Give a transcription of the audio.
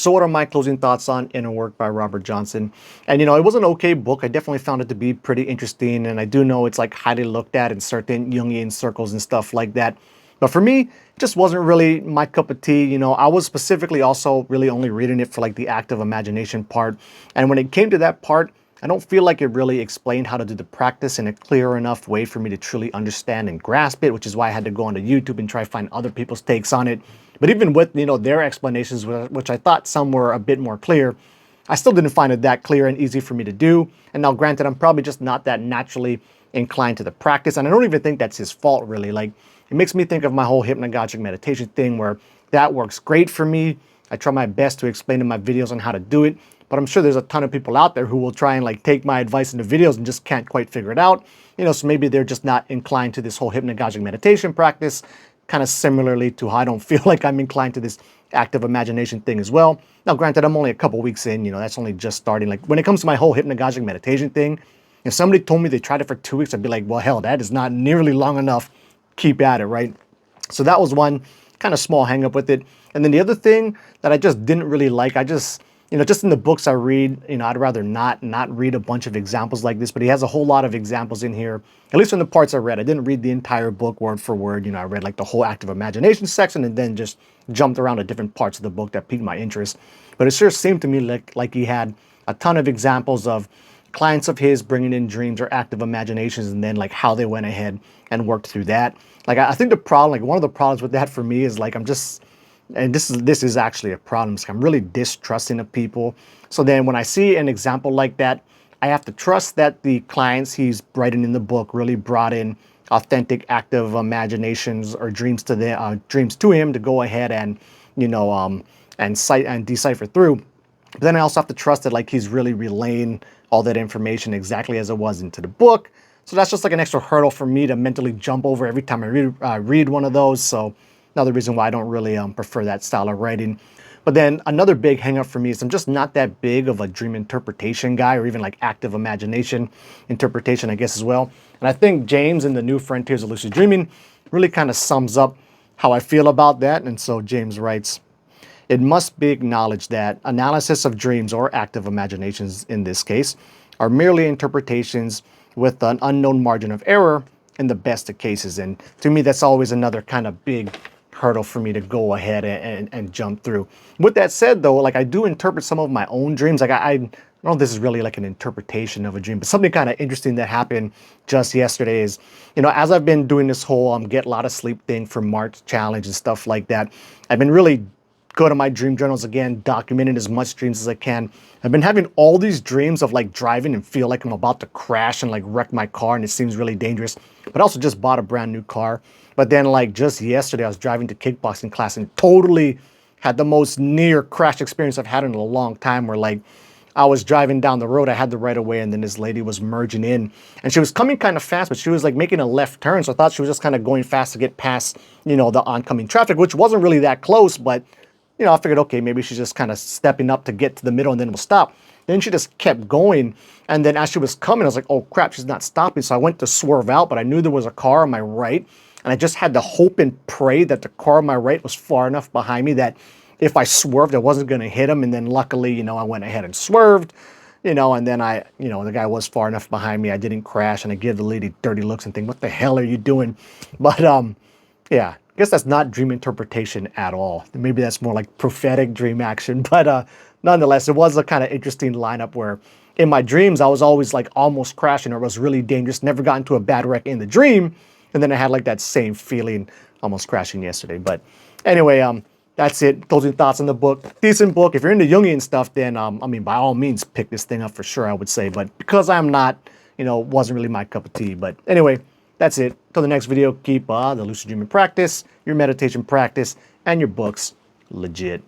So what are my closing thoughts on Inner Work by Robert Johnson? And it was an okay book. I definitely found it to be pretty interesting. And I do know it's like highly looked at in certain Jungian circles and stuff like that. But for me, it just wasn't really my cup of tea. I was specifically also really only reading it for like the active imagination part. And when it came to that part, I don't feel like it really explained how to do the practice in a clear enough way for me to truly understand and grasp it, which is why I had to go onto YouTube and try to find other people's takes on it. But even with, their explanations, which I thought some were a bit more clear, I still didn't find it that clear and easy for me to do. And now granted, I'm probably just not that naturally inclined to the practice. And I don't even think that's his fault, really. Like, it makes me think of my whole hypnagogic meditation thing where that works great for me. I try my best to explain in my videos on how to do it. But I'm sure there's a ton of people out there who will try and like take my advice in the videos and just can't quite figure it out. So maybe they're just not inclined to this whole hypnagogic meditation practice, kind of similarly to how I don't feel like I'm inclined to this active imagination thing as well. Now, granted, I'm only a couple weeks in, that's only just starting. Like when it comes to my whole hypnagogic meditation thing, if somebody told me they tried it for 2 weeks, I'd be like, well, hell, that is not nearly long enough. Keep at it, right? So that was one kind of small hang up with it. And then the other thing that I just didn't really like, just in the books I read, I'd rather not read a bunch of examples like this, but he has a whole lot of examples in here, at least in the parts I read. I didn't read the entire book word for word. I read like the whole active imagination section and then just jumped around to different parts of the book that piqued my interest. But it sure seemed to me like he had a ton of examples of clients of his bringing in dreams or active imaginations and then like how they went ahead and worked through that. Like I think the problem, like one of the problems with that for me is like and this is actually a problem. I'm really distrusting of people. So then when I see an example like that, I have to trust that the clients he's writing in the book really brought in authentic active imaginations or dreams to him to go ahead and and decipher through. But then I also have to trust that like he's really relaying all that information exactly as it was into the book. So that's just like an extra hurdle for me to mentally jump over every time I read one of those. So another reason why I don't really prefer that style of writing. But then another big hang up for me is I'm just not that big of a dream interpretation guy, or even like active imagination interpretation, I guess, as well. And I think James in the New Frontiers of Lucid Dreaming really kind of sums up how I feel about that. And so James writes, "It must be acknowledged that analysis of dreams, or active imaginations in this case, are merely interpretations with an unknown margin of error in the best of cases." And to me, that's always another kind of big hurdle for me to go ahead and jump through. With that said, though, like I do interpret some of my own dreams. Like I don't know if this is really like an interpretation of a dream, but something kind of interesting that happened just yesterday is, as I've been doing this whole get a lot of sleep thing for March challenge and stuff like that, I've been really go to my dream journals again, documenting as much dreams as I can. I've been having all these dreams of like driving and feel like I'm about to crash and like wreck my car, and it seems really dangerous. But I also just bought a brand new car. But then like just yesterday, I was driving to kickboxing class and totally had the most near crash experience I've had in a long time, where like I was driving down the road, I had the right of way, and then this lady was merging in, and she was coming kind of fast, but she was like making a left turn. So I thought she was just kind of going fast to get past, the oncoming traffic, which wasn't really that close, but I figured, okay, maybe she's just kind of stepping up to get to the middle and then we'll stop. Then she just kept going. And then as she was coming, I was like, oh crap, she's not stopping. So I went to swerve out, but I knew there was a car on my right. And I just had to hope and pray that the car on my right was far enough behind me that if I swerved, I wasn't going to hit him. And then luckily, I went ahead and swerved, and then the guy was far enough behind me. I didn't crash, and I give the lady dirty looks and think, what the hell are you doing? But yeah, I guess that's not dream interpretation at all. Maybe that's more like prophetic dream action. But nonetheless, it was a kind of interesting lineup where in my dreams, I was always like almost crashing, or it was really dangerous, never got into a bad wreck in the dream. And then I had like that same feeling almost crashing yesterday. But anyway, that's it. Closing thoughts on the book. Decent book. If you're into Jungian stuff, then by all means, pick this thing up for sure, I would say. But because I'm not, wasn't really my cup of tea. But anyway, that's it. Till the next video, keep the lucid dreaming practice, your meditation practice, and your books legit.